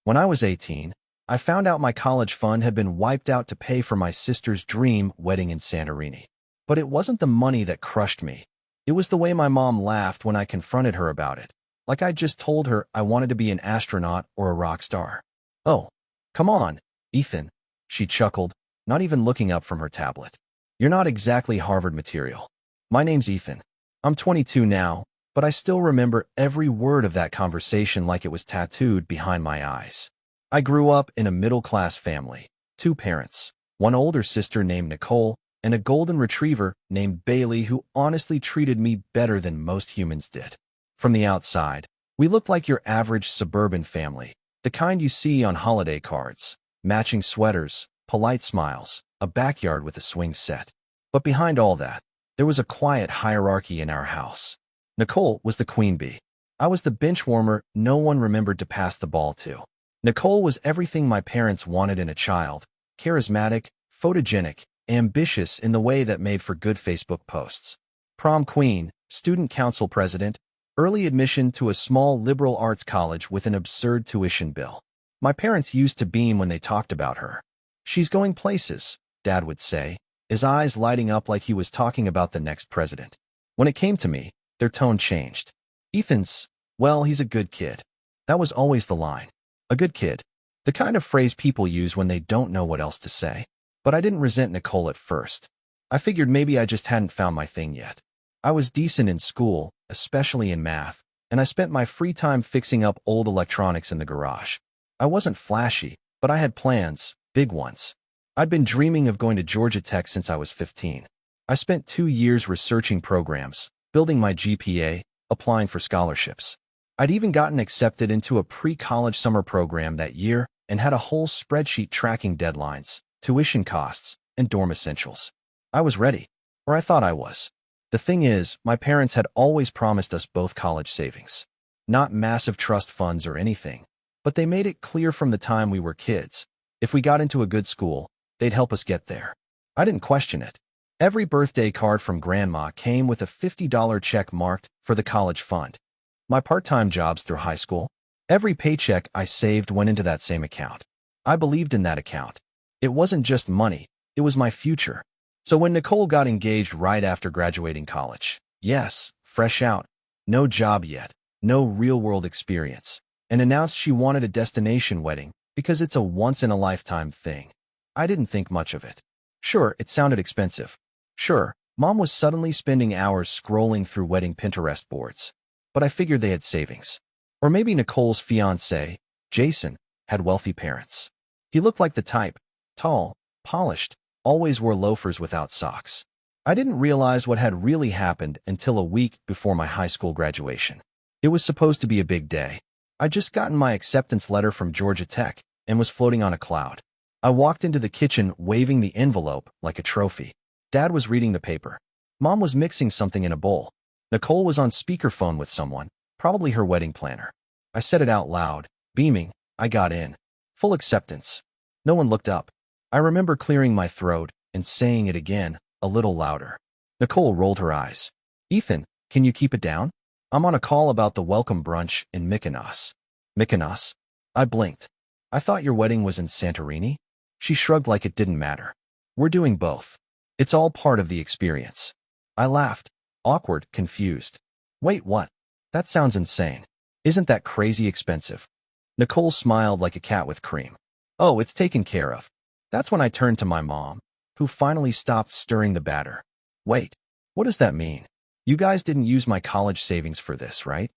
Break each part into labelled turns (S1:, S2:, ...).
S1: When I was 18, I found out my college fund had been wiped out to pay for my sister's dream wedding in Santorini. But it wasn't the money that crushed me. It was the way my mom laughed when I confronted her about it, like I'd just told her I wanted to be an astronaut or a rock star. "Oh, come on, Ethan," she chuckled, not even looking up from her tablet. "You're not exactly Harvard material." My name's Ethan. I'm 22 now, but I still remember every word of that conversation like it was tattooed behind my eyes. I grew up in a middle-class family, 2 parents, one older sister named Nicole, and a golden retriever named Bailey who honestly treated me better than most humans did. From the outside, we looked like your average suburban family, the kind you see on holiday cards: matching sweaters, polite smiles, a backyard with a swing set. But behind all that, there was a quiet hierarchy in our house. Nicole was the queen bee. I was the bench warmer no one remembered to pass the ball to. Nicole was everything my parents wanted in a child: charismatic, photogenic, ambitious in the way that made for good Facebook posts. Prom queen, student council president, early admission to a small liberal arts college with an absurd tuition bill. My parents used to beam when they talked about her. "She's going places," Dad would say, his eyes lighting up like he was talking about the next president. When it came to me, their tone changed. "Well, he's a good kid." That was always the line. A good kid. The kind of phrase people use when they don't know what else to say. But I didn't resent Nicole at first. I figured maybe I just hadn't found my thing yet. I was decent in school, especially in math, and I spent my free time fixing up old electronics in the garage. I wasn't flashy, but I had plans, big ones. I'd been dreaming of going to Georgia Tech since I was 15. I spent 2 years researching programs, building my GPA, applying for scholarships. I'd even gotten accepted into a pre-college summer program that year and had a whole spreadsheet tracking deadlines, tuition costs, and dorm essentials. I was ready, or I thought I was. The thing is, my parents had always promised us both college savings. Not massive trust funds or anything, but they made it clear from the time we were kids, if we got into a good school, they'd help us get there. I didn't question it. Every birthday card from Grandma came with a $50 check marked for the college fund. My part-time jobs through high school, every paycheck I saved went into that same account. I believed in that account. It wasn't just money, it was my future. So when Nicole got engaged right after graduating college, yes, fresh out, no job yet, no real-world experience, and announced she wanted a destination wedding because it's a once-in-a-lifetime thing, I didn't think much of it. Sure, it sounded expensive. Sure, Mom was suddenly spending hours scrolling through wedding Pinterest boards. But I figured they had savings. Or maybe Nicole's fiancé, Jason, had wealthy parents. He looked like the type: tall, polished, always wore loafers without socks. I didn't realize what had really happened until a week before my high school graduation. It was supposed to be a big day. I'd just gotten my acceptance letter from Georgia Tech and was floating on a cloud. I walked into the kitchen waving the envelope like a trophy. Dad was reading the paper. Mom was mixing something in a bowl. Nicole was on speakerphone with someone, probably her wedding planner. I said it out loud, beaming. I got in. Full acceptance. No one looked up. I remember clearing my throat and saying it again, a little louder. Nicole rolled her eyes. "Ethan, can you keep it down? I'm on a call about the welcome brunch in Mykonos." "Mykonos?" I blinked. "I thought your wedding was in Santorini?" She shrugged like it didn't matter. "We're doing both. It's all part of the experience." I laughed, awkward, confused. "Wait, what? That sounds insane. Isn't that crazy expensive?" Nicole smiled like a cat with cream. "Oh, it's taken care of." That's when I turned to my mom, who finally stopped stirring the batter. "Wait, what does that mean? You guys didn't use my college savings for this, right?"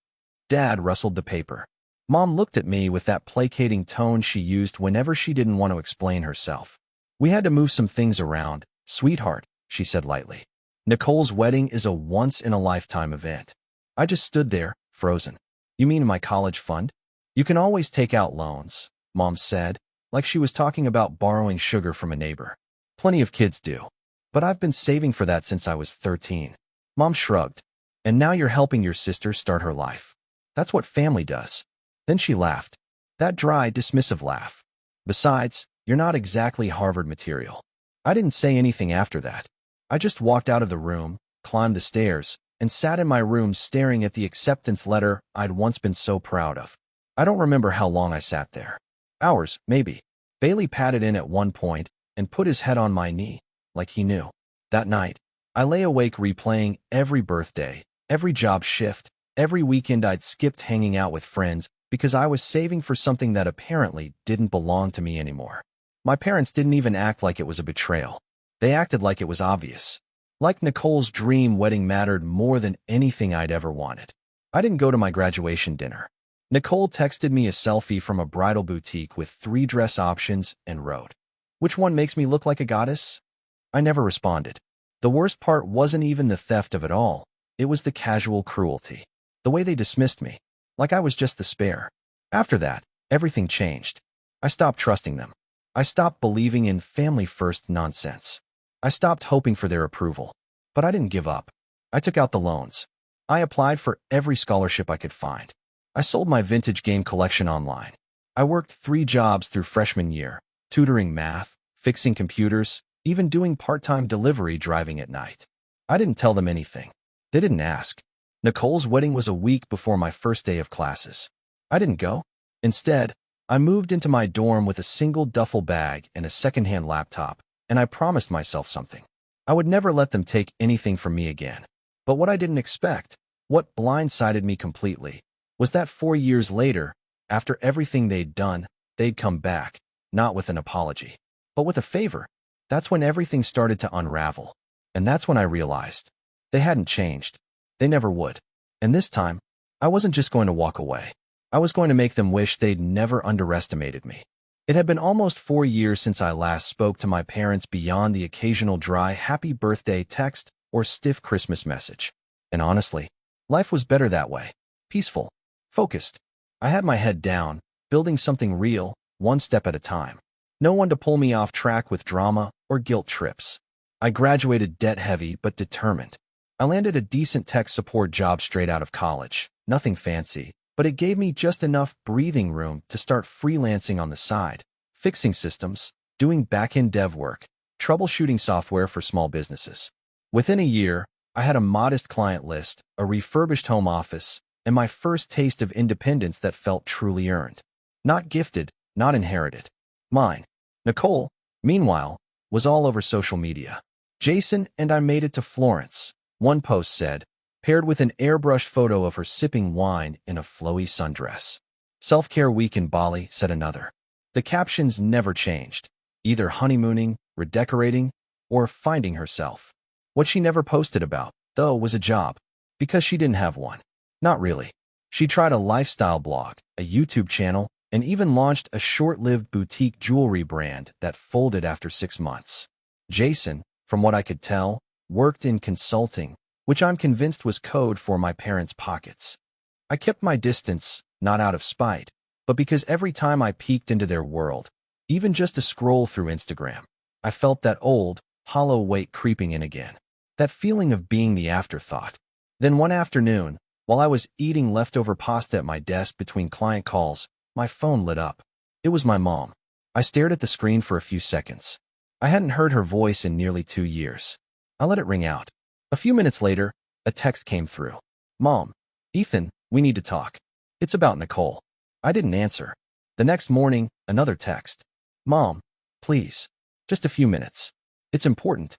S1: Dad rustled the paper. Mom looked at me with that placating tone she used whenever she didn't want to explain herself. "We had to move some things around, sweetheart," she said lightly. "Nicole's wedding is a once-in-a-lifetime event." I just stood there, frozen. "You mean my college fund?" "You can always take out loans," Mom said, like she was talking about borrowing sugar from a neighbor. "Plenty of kids do. But I've been saving for that since I was 13. Mom shrugged. "And now you're helping your sister start her life. That's what family does." Then she laughed. That dry, dismissive laugh. "Besides, you're not exactly Harvard material." I didn't say anything after that. I just walked out of the room, climbed the stairs, and sat in my room staring at the acceptance letter I'd once been so proud of. I don't remember how long I sat there. Hours, maybe. Bailey patted in at one point and put his head on my knee, like he knew. That night, I lay awake replaying every birthday, every job shift, every weekend I'd skipped hanging out with friends because I was saving for something that apparently didn't belong to me anymore. My parents didn't even act like it was a betrayal. They acted like it was obvious. Like Nicole's dream wedding mattered more than anything I'd ever wanted. I didn't go to my graduation dinner. Nicole texted me a selfie from a bridal boutique with 3 dress options and wrote, "Which one makes me look like a goddess?" I never responded. The worst part wasn't even the theft of it all. It was the casual cruelty. The way they dismissed me. Like I was just the spare. After that, everything changed. I stopped trusting them. I stopped believing in family-first nonsense. I stopped hoping for their approval. But I didn't give up. I took out the loans. I applied for every scholarship I could find. I sold my vintage game collection online. I worked 3 jobs through freshman year, tutoring math, fixing computers, even doing part-time delivery driving at night. I didn't tell them anything. They didn't ask. Nicole's wedding was a week before my first day of classes. I didn't go. Instead, I moved into my dorm with a single duffel bag and a secondhand laptop, and I promised myself something. I would never let them take anything from me again. But what I didn't expect, what blindsided me completely, was that 4 years later, after everything they'd done, they'd come back, not with an apology, but with a favor. That's when everything started to unravel. And that's when I realized they hadn't changed. They never would. And this time, I wasn't just going to walk away. I was going to make them wish they'd never underestimated me. It had been almost 4 years since I last spoke to my parents beyond the occasional dry happy birthday text or stiff Christmas message. And honestly, life was better that way. Peaceful. Focused. I had my head down, building something real, one step at a time. No one to pull me off track with drama or guilt trips. I graduated debt-heavy but determined. I landed a decent tech support job straight out of college. Nothing fancy, but it gave me just enough breathing room to start freelancing on the side, fixing systems, doing back-end dev work, troubleshooting software for small businesses. Within a year, I had a modest client list, a refurbished home office, and my first taste of independence that felt truly earned. Not gifted, not inherited. Mine. Nicole, meanwhile, was all over social media. Jason and I made it to Florence, one post said, paired with an airbrushed photo of her sipping wine in a flowy sundress. Self-care week in Bali, said another. The captions never changed, either honeymooning, redecorating, or finding herself. What she never posted about, though, was a job, because she didn't have one. Not really. She tried a lifestyle blog, a YouTube channel, and even launched a short-lived boutique jewelry brand that folded after 6 months. Jason, from what I could tell, worked in consulting, which I'm convinced was code for my parents' pockets. I kept my distance, not out of spite, but because every time I peeked into their world, even just to scroll through Instagram, I felt that old, hollow weight creeping in again. That feeling of being the afterthought. Then one afternoon, while I was eating leftover pasta at my desk between client calls, my phone lit up. It was my mom. I stared at the screen for a few seconds. I hadn't heard her voice in nearly 2 years. I let it ring out. A few minutes later, a text came through. "Mom, Ethan, we need to talk. It's about Nicole." I didn't answer. The next morning, another text. "Mom, please. Just a few minutes. It's important."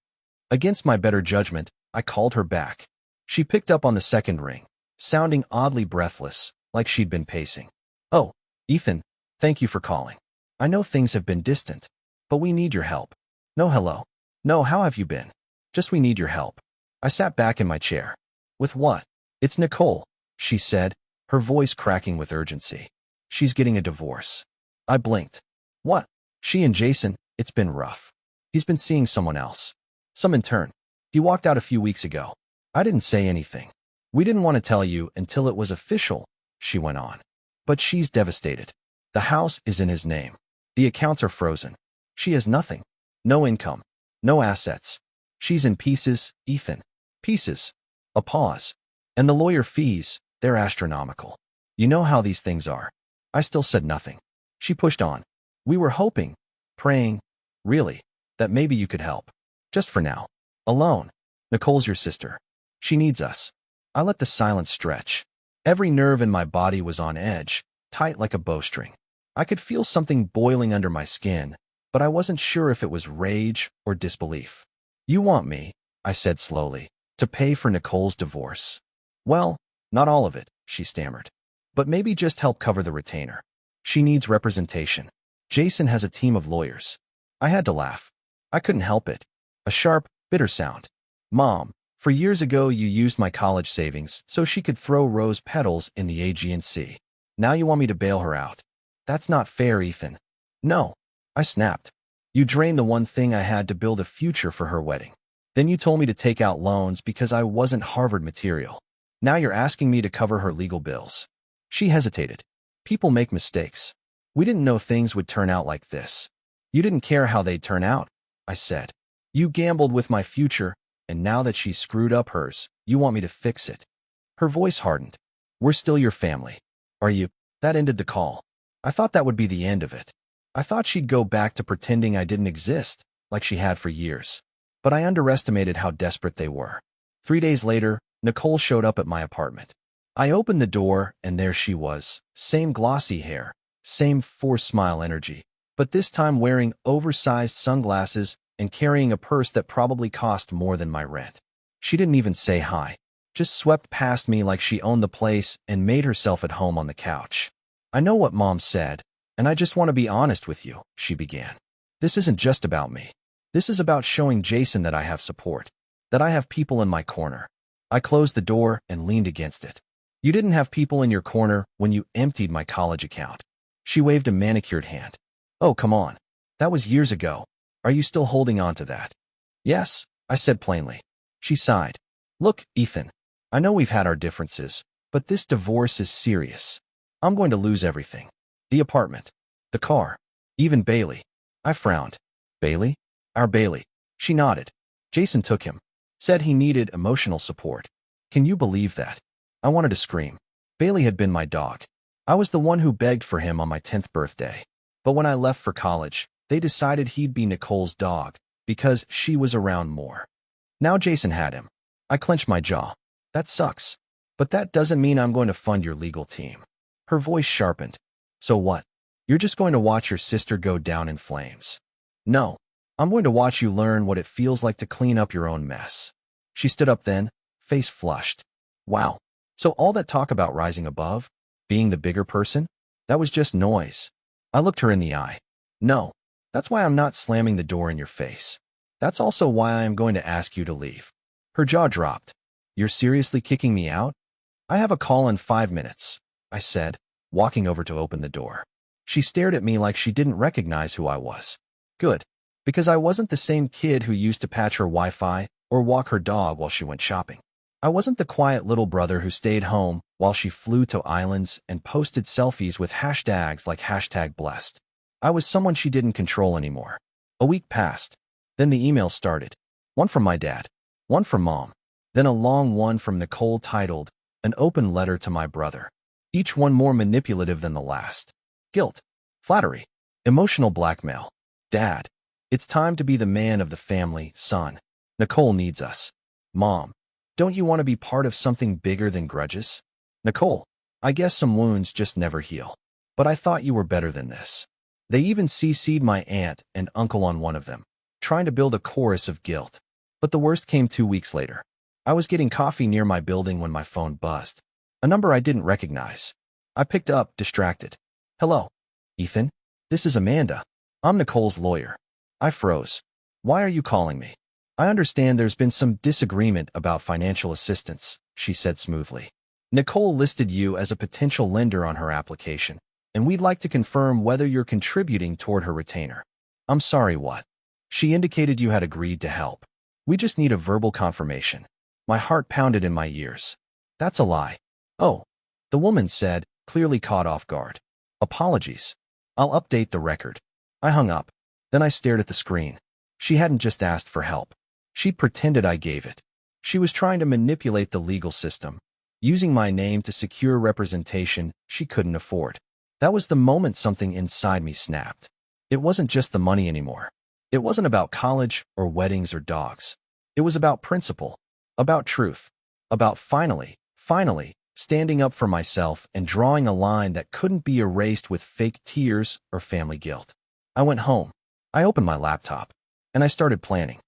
S1: Against my better judgment, I called her back. She picked up on the second ring, sounding oddly breathless, like she'd been pacing. "Oh, Ethan, thank you for calling. I know things have been distant, but we need your help." "No hello. No, how have you been? Just we need your help." I sat back in my chair. "With what?" "It's Nicole," she said, her voice cracking with urgency. "She's getting a divorce." I blinked. "What?" "She and Jason, it's been rough. He's been seeing someone else. Some intern. He walked out a few weeks ago." I didn't say anything. "We didn't want to tell you until it was official," she went on. "But she's devastated. The house is in his name. The accounts are frozen. She has nothing. No income. No assets. She's in pieces, Ethan. Pieces." A pause. "And the lawyer fees, they're astronomical. You know how these things are." I still said nothing. She pushed on. "We were hoping, praying, really, that maybe you could help. Just for now. Alone. Nicole's your sister. She needs us." I let the silence stretch. Every nerve in my body was on edge, tight like a bowstring. I could feel something boiling under my skin, but I wasn't sure if it was rage or disbelief. You want me, I said slowly, to pay for Nicole's divorce. Well, not all of it, she stammered. But maybe just help cover the retainer. She needs representation. Jason has a team of lawyers. I had to laugh. I couldn't help it. A sharp, bitter sound. Mom, for years ago you used my college savings so she could throw rose petals in the Aegean Sea. Now you want me to bail her out. That's not fair, Ethan. No, I snapped. You drained the one thing I had to build a future for her wedding. Then you told me to take out loans because I wasn't Harvard material. Now you're asking me to cover her legal bills. She hesitated. People make mistakes. We didn't know things would turn out like this. You didn't care how they'd turn out, I said. You gambled with my future, and now that she's screwed up hers, you want me to fix it. Her voice hardened. We're still your family. Are you? That ended the call. I thought that would be the end of it. I thought she'd go back to pretending I didn't exist, like she had for years. But I underestimated how desperate they were. 3 days later, Nicole showed up at my apartment. I opened the door, and there she was. Same glossy hair, same forced smile energy, but this time wearing oversized sunglasses and carrying a purse that probably cost more than my rent. She didn't even say hi, just swept past me like she owned the place and made herself at home on the couch. I know what Mom said, and I just want to be honest with you, she began. This isn't just about me. This is about showing Jason that I have support, that I have people in my corner. I closed the door and leaned against it. You didn't have people in your corner when you emptied my college account. She waved a manicured hand. Oh, come on. That was years ago. Are you still holding on to that? Yes, I said plainly. She sighed. Look, Ethan, I know we've had our differences, but this divorce is serious. I'm going to lose everything. The apartment, the car, even Bailey. I frowned. Bailey? Our Bailey. She nodded. Jason took him. Said he needed emotional support. Can you believe that? I wanted to scream. Bailey had been my dog. I was the one who begged for him on my 10th birthday. But when I left for college, they decided he'd be Nicole's dog because she was around more. Now Jason had him. I clenched my jaw. That sucks. But that doesn't mean I'm going to fund your legal team. Her voice sharpened. So what? You're just going to watch your sister go down in flames. No, I'm going to watch you learn what it feels like to clean up your own mess. She stood up then, face flushed. Wow. So all that talk about rising above, being the bigger person, that was just noise. I looked her in the eye. No, that's why I'm not slamming the door in your face. That's also why I am going to ask you to leave. Her jaw dropped. You're seriously kicking me out? I have a call in 5 minutes, I said, walking over to open the door. She stared at me like she didn't recognize who I was. Good, because I wasn't the same kid who used to patch her Wi-Fi or walk her dog while she went shopping. I wasn't the quiet little brother who stayed home while she flew to islands and posted selfies with hashtags like #blessed. I was someone she didn't control anymore. A week passed. Then the emails started. One from my dad, one from Mom, then a long one from Nicole titled, An Open Letter to My Brother. Each one more manipulative than the last. Guilt, flattery, emotional blackmail. Dad, it's time to be the man of the family, son. Nicole needs us. Mom, don't you want to be part of something bigger than grudges? Nicole, I guess some wounds just never heal. But I thought you were better than this. They even CC'd my aunt and uncle on one of them, trying to build a chorus of guilt. But the worst came 2 weeks later. I was getting coffee near my building when my phone buzzed. A number I didn't recognize. I picked up, distracted. Hello, Ethan. This is Amanda. I'm Nicole's lawyer. I froze. Why are you calling me? I understand there's been some disagreement about financial assistance, she said smoothly. Nicole listed you as a potential lender on her application, and we'd like to confirm whether you're contributing toward her retainer. I'm sorry, what? She indicated you had agreed to help. We just need a verbal confirmation. My heart pounded in my ears. That's a lie. Oh, the woman said, clearly caught off guard. Apologies. I'll update the record. I hung up. Then I stared at the screen. She hadn't just asked for help. She pretended I gave it. She was trying to manipulate the legal system, using my name to secure representation she couldn't afford. That was the moment something inside me snapped. It wasn't just the money anymore. It wasn't about college or weddings or dogs. It was about principle, about truth, about finally standing up for myself and drawing a line that couldn't be erased with fake tears or family guilt. I went home. I opened my laptop, and I started planning.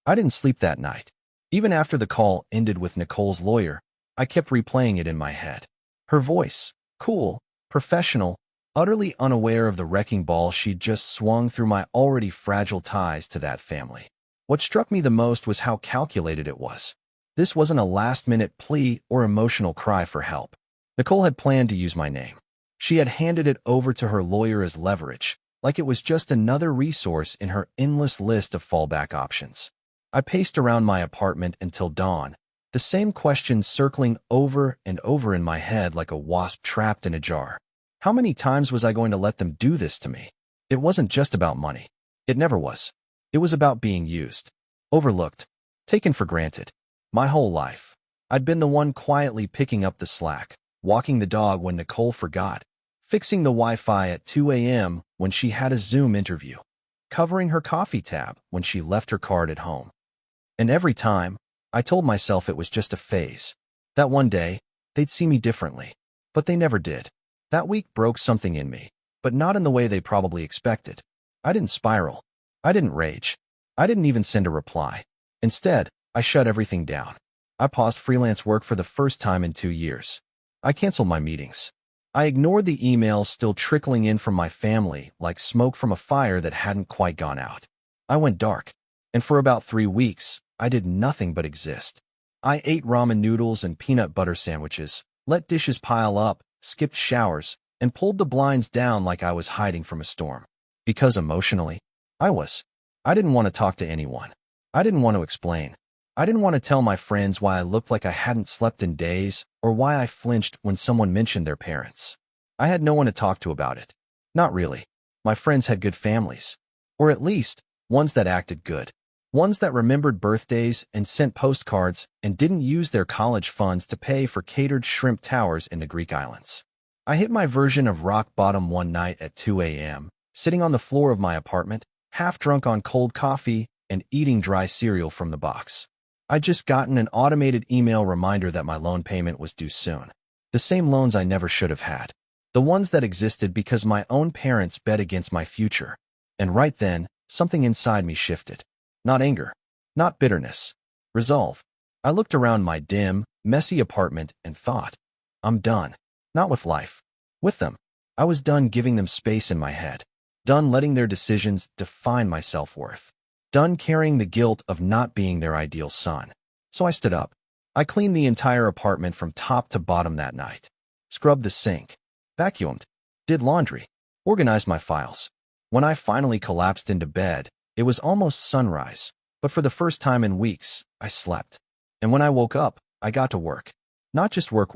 S1: I didn't sleep that night. Even after the call ended with Nicole's lawyer, I kept replaying it in my head. Her voice, cool, professional, utterly unaware of the wrecking ball she'd just swung through my already fragile ties to that family. What struck me the most was how calculated it was. This wasn't a last-minute plea or emotional cry for help. Nicole had planned to use my name. She had handed it over to her lawyer as leverage, like it was just another resource in her endless list of fallback options. I paced around my apartment until dawn, the same questions circling over and over in my head like a wasp trapped in a jar. How many times was I going to let them do this to me? It wasn't just about money. It never was. It was about being used, overlooked, taken for granted. My whole life, I'd been the one quietly picking up the slack, walking the dog when Nicole forgot, fixing the Wi-Fi at 2 a.m. when she had a Zoom interview, covering her coffee tab when she left her card at home. And every time, I told myself it was just a phase, that one day, they'd see me differently. But they never did. That week broke something in me, but not in the way they probably expected. I didn't spiral. I didn't rage. I didn't even send a reply. Instead, I shut everything down. I paused freelance work for the first time in 2 years. I canceled my meetings. I ignored the emails still trickling in from my family like smoke from a fire that hadn't quite gone out. I went dark. And for about 3 weeks, I did nothing but exist. I ate ramen noodles and peanut butter sandwiches, let dishes pile up, skipped showers, and pulled the blinds down like I was hiding from a storm. Because emotionally, I didn't want to talk to anyone. I didn't want to explain. I didn't want to tell my friends why I looked like I hadn't slept in days or why I flinched when someone mentioned their parents. I had no one to talk to about it. Not really. My friends had good families. Or at least, ones that acted good. Ones that remembered birthdays and sent postcards and didn't use their college funds to pay for catered shrimp towers in the Greek islands. I hit my version of rock bottom one night at 2 a.m., sitting on the floor of my apartment, half drunk on cold coffee and eating dry cereal from the box. I'd just gotten an automated email reminder that my loan payment was due soon. The same loans I never should have had. The ones that existed because my own parents bet against my future. And right then, something inside me shifted. Not anger. Not bitterness. Resolve. I looked around my dim, messy apartment and thought, I'm done. Not with life. With them. I was done giving them space in my head. Done letting their decisions define my self-worth. Done carrying the guilt of not being their ideal son. So I stood up. I cleaned the entire apartment from top to bottom that night. Scrubbed the sink. Vacuumed. Did laundry. Organized my files. When I finally collapsed into bed, it was almost sunrise, but for the first time in weeks, I slept. And when I woke up, I got to work. Not just work,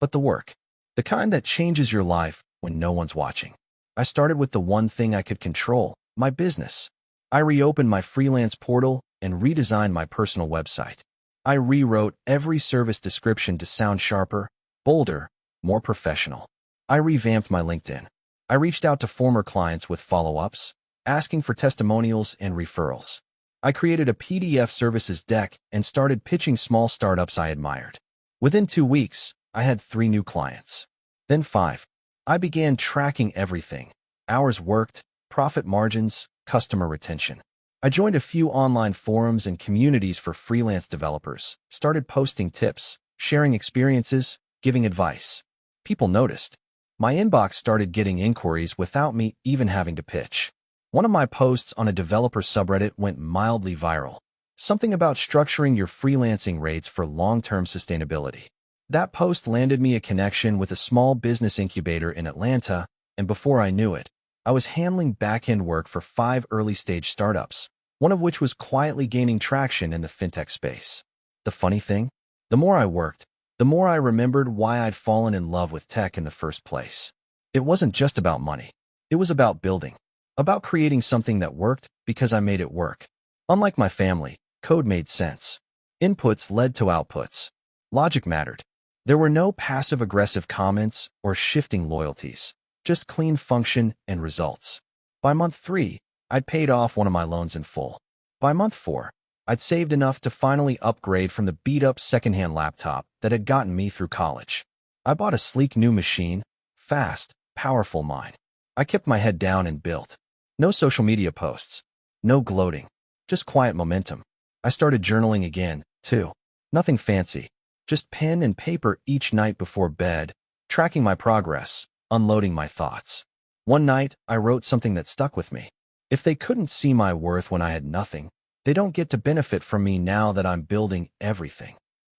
S1: but the work. The kind that changes your life when no one's watching. I started with the one thing I could control, my business. I reopened my freelance portal and redesigned my personal website. I rewrote every service description to sound sharper, bolder, more professional. I revamped my LinkedIn. I reached out to former clients with follow-ups, asking for testimonials and referrals. I created a PDF services deck and started pitching small startups I admired. Within 2 weeks, I had 3 new clients. Then 5. I began tracking everything: hours worked, profit margins, customer retention. I joined a few online forums and communities for freelance developers, started posting tips, sharing experiences, giving advice. People noticed. My inbox started getting inquiries without me even having to pitch. One of my posts on a developer subreddit went mildly viral. Something about structuring your freelancing rates for long-term sustainability. That post landed me a connection with a small business incubator in Atlanta, and before I knew it, I was handling back-end work for 5 early-stage startups, one of which was quietly gaining traction in the fintech space. The funny thing? The more I worked, the more I remembered why I'd fallen in love with tech in the first place. It wasn't just about money. It was about building. About creating something that worked because I made it work. Unlike my family, code made sense. Inputs led to outputs. Logic mattered. There were no passive-aggressive comments or shifting loyalties, just clean function and results. By month 3, I'd paid off one of my loans in full. By month 4, I'd saved enough to finally upgrade from the beat-up secondhand laptop that had gotten me through college. I bought a sleek new machine, fast, powerful mine. I kept my head down and built. No social media posts. No gloating. Just quiet momentum. I started journaling again, too. Nothing fancy. Just pen and paper each night before bed, tracking my progress, unloading my thoughts. One night, I wrote something that stuck with me. If they couldn't see my worth when I had nothing, they don't get to benefit from me now that I'm building everything.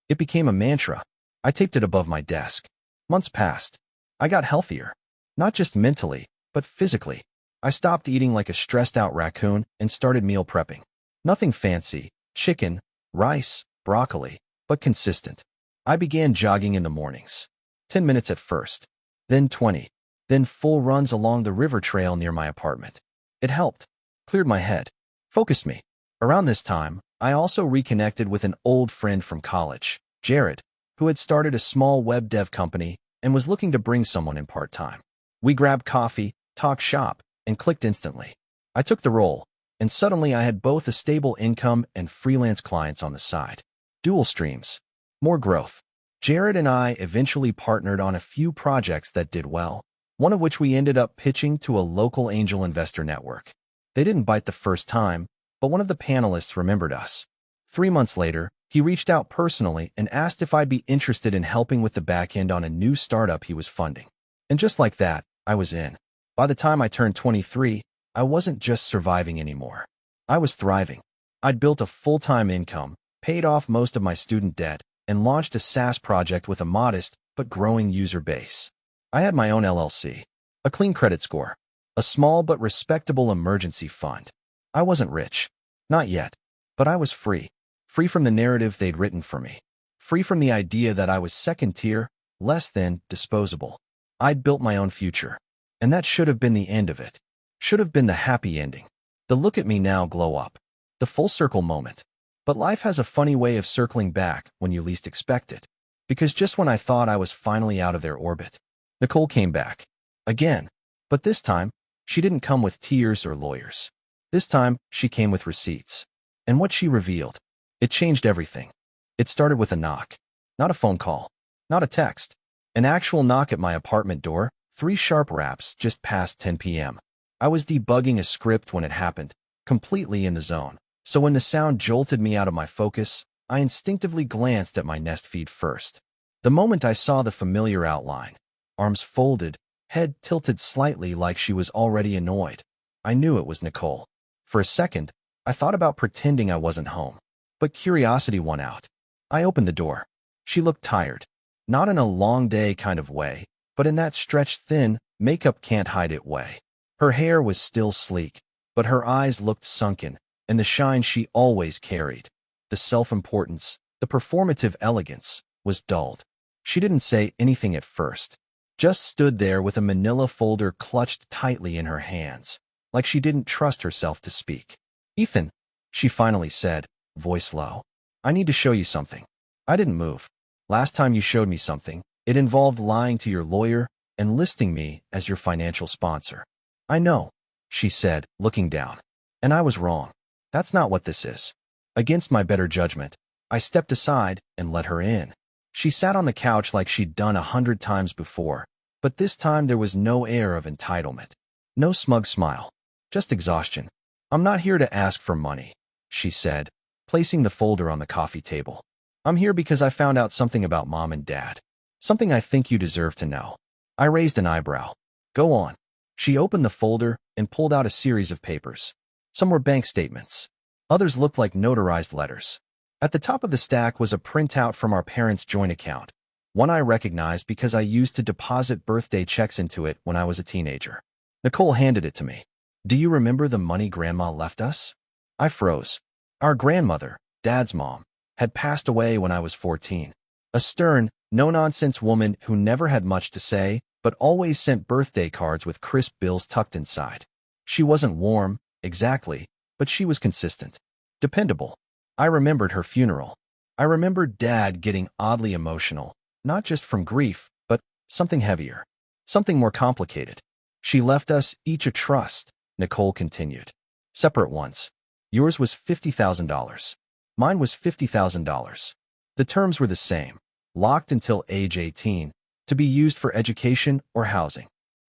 S1: It became a mantra. I taped it above my desk. Months passed. I got healthier. Not just mentally, but physically. I stopped eating like a stressed-out raccoon and started meal prepping. Nothing fancy. Chicken, rice, broccoli, but consistent. I began jogging in the mornings. 10 minutes at first, then 20, then full runs along the river trail near my apartment. It helped, cleared my head, focused me. Around this time, I also reconnected with an old friend from college, Jared, who had started a small web dev company and was looking to bring someone in part-time. We grabbed coffee, talked shop, and clicked instantly. I took the role, and suddenly I had both a stable income and freelance clients on the side. Dual streams. More growth. Jared and I eventually partnered on a few projects that did well, one of which we ended up pitching to a local angel investor network. They didn't bite the first time, but one of the panelists remembered us. 3 months later, he reached out personally and asked if I'd be interested in helping with the back end on a new startup he was funding. And just like that, I was in. By the time I turned 23, I wasn't just surviving anymore. I was thriving. I'd built a full-time income, paid off most of my student debt, and launched a SaaS project with a modest but growing user base. I had my own LLC, a clean credit score, a small but respectable emergency fund. I wasn't rich. Not yet. But I was free. Free from the narrative they'd written for me. Free from the idea that I was second-tier, less than, disposable. I'd built my own future. And that should have been the end of it. Should have been the happy ending. The look at me now glow up. The full circle moment. But life has a funny way of circling back when you least expect it. Because just when I thought I was finally out of their orbit, Nicole came back. Again. But this time, she didn't come with tears or lawyers. This time, she came with receipts. And what she revealed, it changed everything. It started with a knock. Not a phone call. Not a text. An actual knock at my apartment door, 3 sharp raps just past 10 p.m. I was debugging a script when it happened, completely in the zone. So when the sound jolted me out of my focus, I instinctively glanced at my Nest feed first. The moment I saw the familiar outline, arms folded, head tilted slightly like she was already annoyed, I knew it was Nicole. For a second, I thought about pretending I wasn't home. But curiosity won out. I opened the door. She looked tired. Not in a long day kind of way, but in that stretched thin, makeup can't hide it way. Her hair was still sleek, but her eyes looked sunken, and the shine she always carried, the self-importance, the performative elegance, was dulled. She didn't say anything at first, just stood there with a manila folder clutched tightly in her hands, like she didn't trust herself to speak. "Ethan," she finally said, voice low, "I need to show you something." I didn't move. "Last time you showed me something, it involved lying to your lawyer and listing me as your financial sponsor." "I know," she said, looking down. "And I was wrong. That's not what this is." Against my better judgment, I stepped aside and let her in. She sat on the couch like she'd done 100 times before, but this time there was no air of entitlement. No smug smile. Just exhaustion. "I'm not here to ask for money," she said, placing the folder on the coffee table. "I'm here because I found out something about Mom and Dad. Something I think you deserve to know." I raised an eyebrow. "Go on." She opened the folder and pulled out a series of papers. Some were bank statements. Others looked like notarized letters. At the top of the stack was a printout from our parents' joint account, one I recognized because I used to deposit birthday checks into it when I was a teenager. Nicole handed it to me. "Do you remember the money Grandma left us?" I froze. Our grandmother, Dad's mom, had passed away when I was 14. A stern, no-nonsense woman who never had much to say, but always sent birthday cards with crisp bills tucked inside. She wasn't warm, exactly, but she was consistent. Dependable. I remembered her funeral. I remembered Dad getting oddly emotional, not just from grief, but something heavier, something more complicated. "She left us each a trust," Nicole continued. "Separate ones. Yours was $50,000. Mine was $50,000. The terms were the same. Locked until age 18, to be used for education or housing.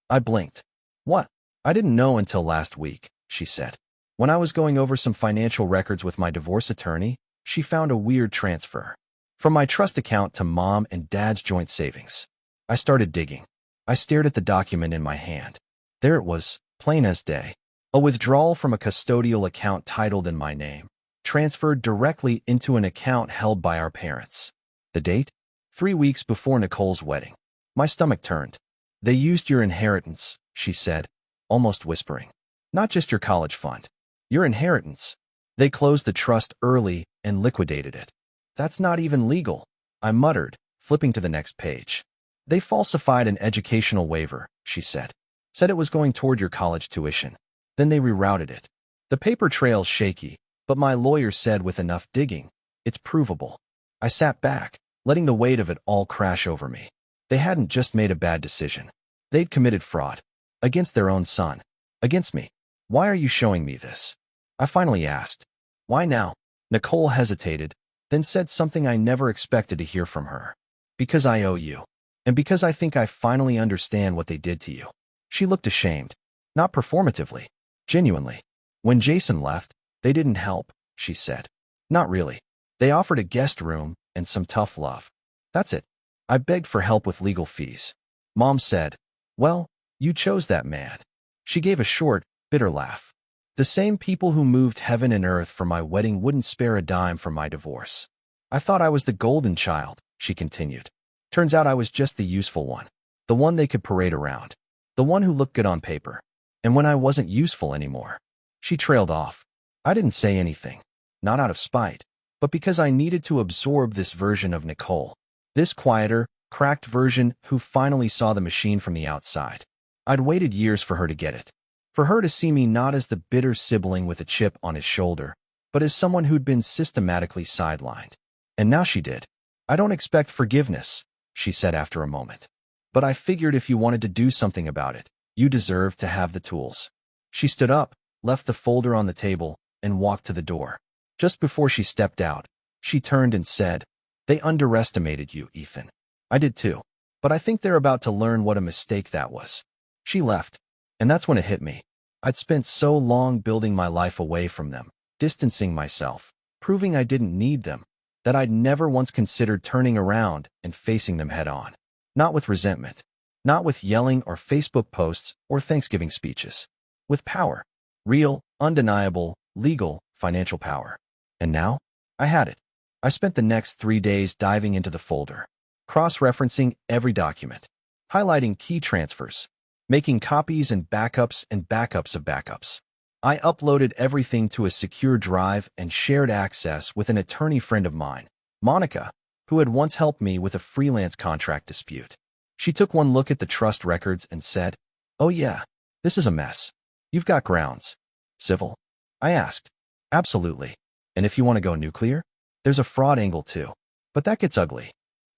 S1: I blinked. What? I didn't know until last week, she said. When I was going over some financial records with my divorce attorney, she found a weird transfer from my trust account to mom and dad's joint savings. I started digging. I stared at the document in my hand. There it was, plain as day. A withdrawal from a custodial account titled in my name, transferred directly into an account held by our parents. The date? 3 weeks before Nicole's wedding. My stomach turned. They used your inheritance, she said, almost whispering. Not just your college fund. Your inheritance. They closed the trust early and liquidated it. That's not even legal, I muttered, flipping to the next page. They falsified an educational waiver, she said. Said it was going toward your college tuition. Then they rerouted it. The paper trail's shaky, but my lawyer said with enough digging, it's provable. I sat back, letting the weight of it all crash over me. They hadn't just made a bad decision. They'd committed fraud. Against their own son. Against me. Why are you showing me this? I finally asked. Why now? Nicole hesitated, then said something I never expected to hear from her. Because I owe you. And because I think I finally understand what they did to you. She looked ashamed. Not performatively. Genuinely. When Jason left, they didn't help, she said. Not really. They offered a guest room and some tough love. That's it. I begged for help with legal fees. Mom said, well, you chose that man. She gave a short, bitter laugh. The same people who moved heaven and earth for my wedding wouldn't spare a dime for my divorce. I thought I was the golden child, she continued. Turns out I was just the useful one. The one they could parade around. The one who looked good on paper. And when I wasn't useful anymore. She trailed off. I didn't say anything. Not out of spite, but because I needed to absorb this version of Nicole. This quieter, cracked version who finally saw the machine from the outside. I'd waited years for her to get it. For her to see me not as the bitter sibling with a chip on his shoulder, but as someone who'd been systematically sidelined. And now she did. I don't expect forgiveness, she said after a moment. But I figured if you wanted to do something about it, you deserve to have the tools. She stood up, left the folder on the table, and walked to the door. Just before she stepped out, she turned and said, they underestimated you, Ethan. I did too. But I think they're about to learn what a mistake that was. She left. And that's when it hit me. I'd spent so long building my life away from them, distancing myself, proving I didn't need them, that I'd never once considered turning around and facing them head on. Not with resentment. Not with yelling or Facebook posts or Thanksgiving speeches. With power. Real, undeniable, legal, financial power. And now, I had it. I spent the next 3 days diving into the folder, cross-referencing every document, highlighting key transfers, making copies and backups of backups. I uploaded everything to a secure drive and shared access with an attorney friend of mine, Monica, who had once helped me with a freelance contract dispute. She took one look at the trust records and said, oh yeah, this is a mess. You've got grounds. Civil? I asked. Absolutely. And if you want to go nuclear? There's a fraud angle too. But that gets ugly.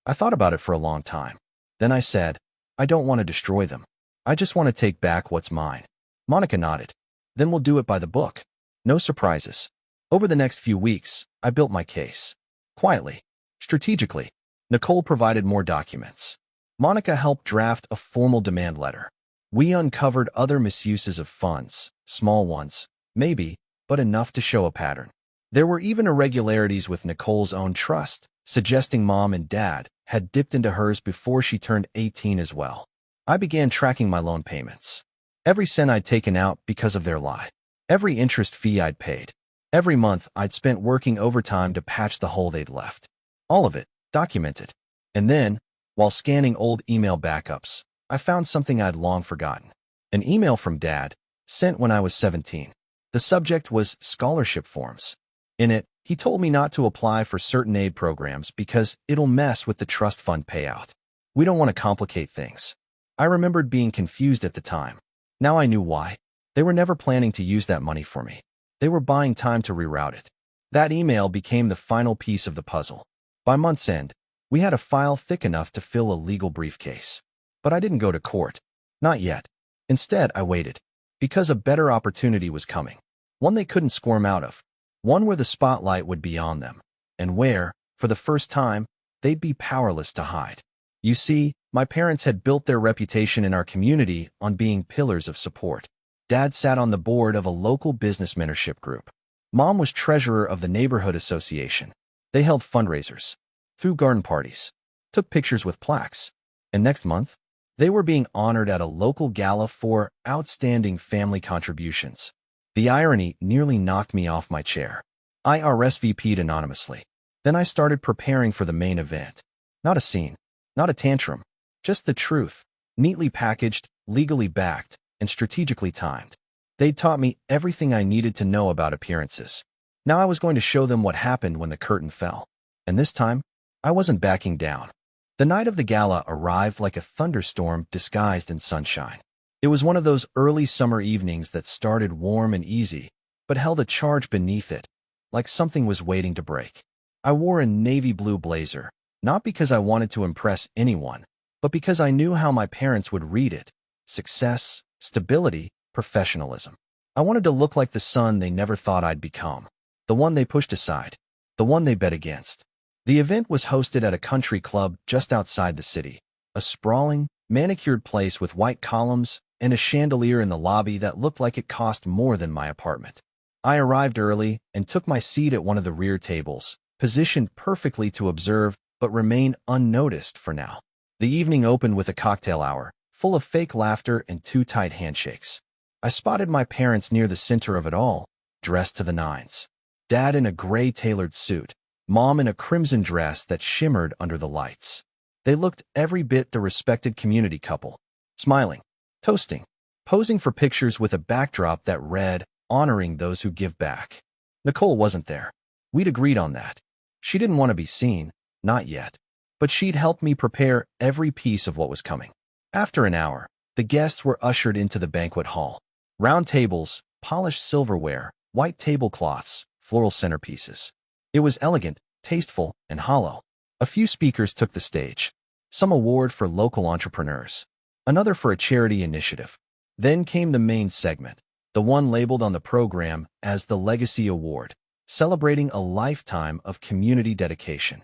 S1: I thought about it for a long time. Then I said, I don't want to destroy them. I just want to take back what's mine. Monica nodded. Then we'll do it by the book. No surprises. Over the next few weeks, I built my case. Quietly. Strategically. Nicole provided more documents. Monica helped draft a formal demand letter. We uncovered other misuses of funds, small ones, maybe, but enough to show a pattern. There were even irregularities with Nicole's own trust, suggesting mom and dad had dipped into hers before she turned 18 as well. I began tracking my loan payments. Every cent I'd taken out because of their lie. Every interest fee I'd paid. Every month I'd spent working overtime to patch the hole they'd left. All of it, documented. And then, while scanning old email backups, I found something I'd long forgotten. An email from Dad, sent when I was 17. The subject was scholarship forms. In it, he told me not to apply for certain aid programs because it'll mess with the trust fund payout. We don't want to complicate things. I remembered being confused at the time. Now I knew why. They were never planning to use that money for me. They were buying time to reroute it. That email became the final piece of the puzzle. By month's end, we had a file thick enough to fill a legal briefcase. But I didn't go to court. Not yet. Instead, I waited. Because a better opportunity was coming. One they couldn't squirm out of. One where the spotlight would be on them. And where, for the first time, they'd be powerless to hide. You see, my parents had built their reputation in our community on being pillars of support. Dad sat on the board of a local business mentorship group. Mom was treasurer of the neighborhood association. They held fundraisers, threw garden parties, took pictures with plaques. And next month, they were being honored at a local gala for outstanding family contributions. The irony nearly knocked me off my chair. I RSVP'd anonymously. Then I started preparing for the main event. Not a scene, not a tantrum, just the truth, neatly packaged, legally backed, and strategically timed. They'd taught me everything I needed to know about appearances. Now I was going to show them what happened when the curtain fell. And this time, I wasn't backing down. The night of the gala arrived like a thunderstorm disguised in sunshine. It was one of those early summer evenings that started warm and easy, but held a charge beneath it, like something was waiting to break. I wore a navy blue blazer, not because I wanted to impress anyone, but because I knew how my parents would read it. Success, stability, professionalism. I wanted to look like the son they never thought I'd become, the one they pushed aside, the one they bet against. The event was hosted at a country club just outside the city, a sprawling, manicured place with white columns and a chandelier in the lobby that looked like it cost more than my apartment. I arrived early and took my seat at one of the rear tables, positioned perfectly to observe but remain unnoticed for now. The evening opened with a cocktail hour, full of fake laughter and too tight handshakes. I spotted my parents near the center of it all, dressed to the nines. Dad in a gray tailored suit, Mom in a crimson dress that shimmered under the lights. They looked every bit the respected community couple, smiling, toasting, posing for pictures with a backdrop that read, "Honoring those who give back." Nicole wasn't there. We'd agreed on that. She didn't want to be seen, not yet, but she'd helped me prepare every piece of what was coming. After an hour, the guests were ushered into the banquet hall. Round tables, polished silverware, white tablecloths, floral centerpieces. It was elegant, tasteful, and hollow. A few speakers took the stage. Some award for local entrepreneurs, another for a charity initiative. Then came the main segment, the one labeled on the program as the Legacy Award, celebrating a lifetime of community dedication.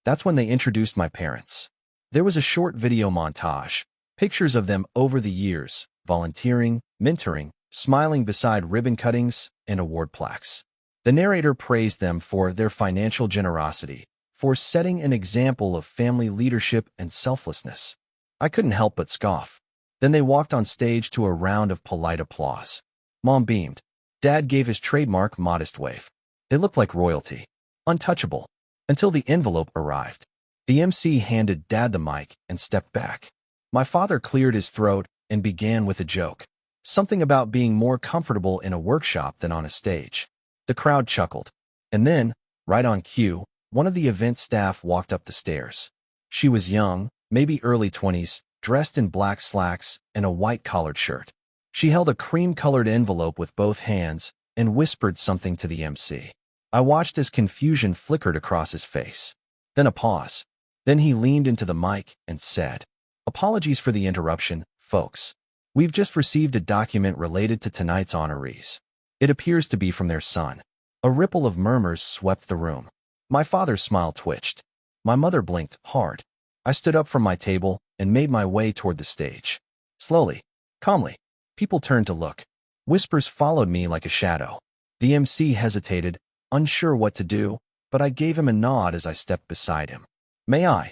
S1: That's when they introduced my parents. There was a short video montage, pictures of them over the years, volunteering, mentoring, smiling beside ribbon cuttings and award plaques. The narrator praised them for their financial generosity, for setting an example of family leadership and selflessness. I couldn't help but scoff. Then they walked on stage to a round of polite applause. Mom beamed. Dad gave his trademark modest wave. They looked like royalty, untouchable, until the envelope arrived. The MC handed Dad the mic and stepped back. My father cleared his throat and began with a joke, something about being more comfortable in a workshop than on a stage. The crowd chuckled. And then, right on cue, one of the event staff walked up the stairs. She was young, maybe early 20s, dressed in black slacks and a white collared shirt. She held a cream-colored envelope with both hands and whispered something to the MC. I watched as confusion flickered across his face. Then a pause. Then he leaned into the mic and said, "Apologies for the interruption, folks. We've just received a document related to tonight's honorees. It appears to be from their son." A ripple of murmurs swept the room. My father's smile twitched. My mother blinked hard. I stood up from my table and made my way toward the stage. Slowly, calmly, people turned to look. Whispers followed me like a shadow. The MC hesitated, unsure what to do, but I gave him a nod as I stepped beside him. "May I?"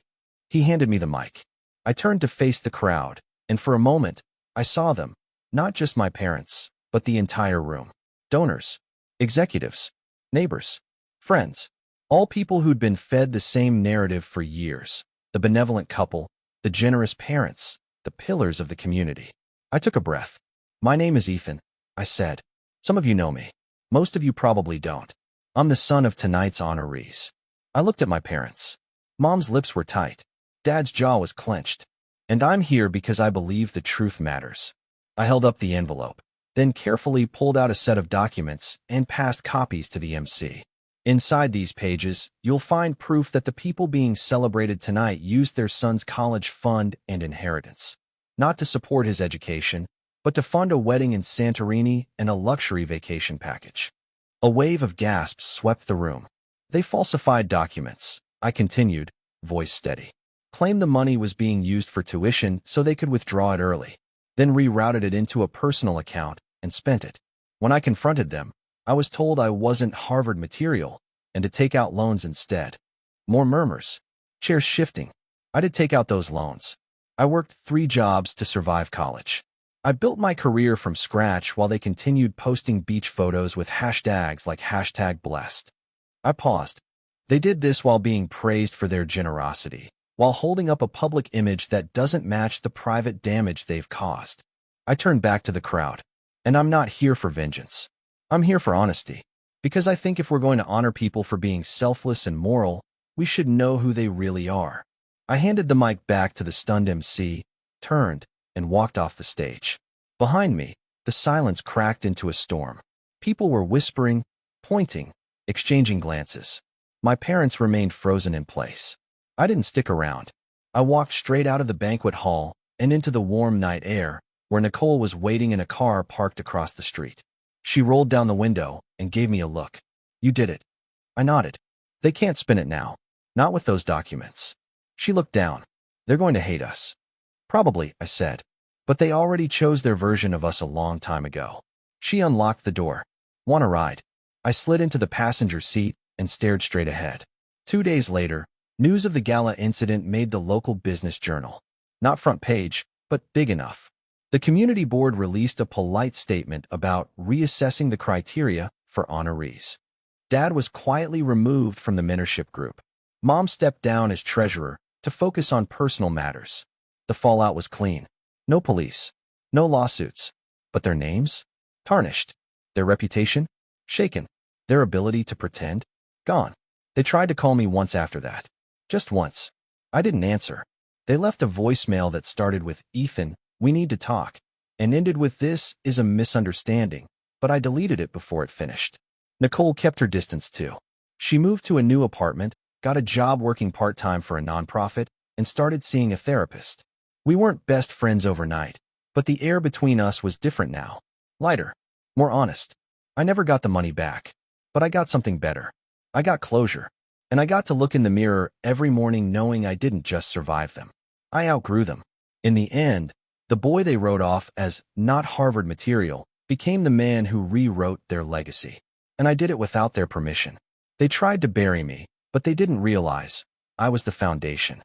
S1: He handed me the mic. I turned to face the crowd, and for a moment, I saw them, not just my parents, but the entire room. Donors, executives, neighbors, friends, all people who'd been fed the same narrative for years. The benevolent couple, the generous parents, the pillars of the community. I took a breath. "My name is Ethan," I said. "Some of you know me. Most of you probably don't. I'm the son of tonight's honorees." I looked at my parents. Mom's lips were tight. Dad's jaw was clenched. "And I'm here because I believe the truth matters." I held up the envelope, then carefully pulled out a set of documents and passed copies to the MC. Inside these pages, you'll find proof that the people being celebrated tonight used their son's college fund and inheritance, not to support his education, but to fund a wedding in Santorini and a luxury vacation package. A wave of gasps swept the room. "They falsified documents," I continued, voice steady. claimed the money was being used for tuition so they could withdraw it early, then rerouted it into a personal account and spent it. When I confronted them, I was told I wasn't Harvard material and to take out loans instead. More murmurs. Chairs shifting. I did take out those loans. I worked 3 jobs to survive college. I built my career from scratch while they continued posting beach photos with hashtags like #blessed. I paused. They did this while being praised for their generosity, while holding up a public image that doesn't match the private damage they've caused. I turned back to the crowd. And I'm not here for vengeance. I'm here for honesty. Because I think if we're going to honor people for being selfless and moral, we should know who they really are. I handed the mic back to the stunned MC, turned, and walked off the stage. Behind me, the silence cracked into a storm. People were whispering, pointing, exchanging glances. My parents remained frozen in place. I didn't stick around. I walked straight out of the banquet hall and into the warm night air, where Nicole was waiting in a car parked across the street. She rolled down the window and gave me a look. "You did it." I nodded. "They can't spin it now. Not with those documents." She looked down. "They're going to hate us." "Probably," I said. "But they already chose their version of us a long time ago." She unlocked the door. "Want a ride?" I slid into the passenger seat and stared straight ahead. 2 days later, news of the gala incident made the local business journal. Not front page, but big enough. The community board released a polite statement about reassessing the criteria for honorees. Dad was quietly removed from the mentorship group. Mom stepped down as treasurer to focus on personal matters. The fallout was clean. No police. No lawsuits. But their names? Tarnished. Their reputation? Shaken. Their ability to pretend? Gone. They tried to call me once after that. Just once. I didn't answer. They left a voicemail that started with, "Ethan, we need to talk," and ended with, "This is a misunderstanding," but I deleted it before it finished. Nicole kept her distance too. She moved to a new apartment, got a job working part-time for a nonprofit, and started seeing a therapist. We weren't best friends overnight, but the air between us was different now. Lighter. More honest. I never got the money back, but I got something better. I got closure. And I got to look in the mirror every morning knowing I didn't just survive them. I outgrew them. In the end, the boy they wrote off as not Harvard material became the man who rewrote their legacy. And I did it without their permission. They tried to bury me, but they didn't realize I was the foundation.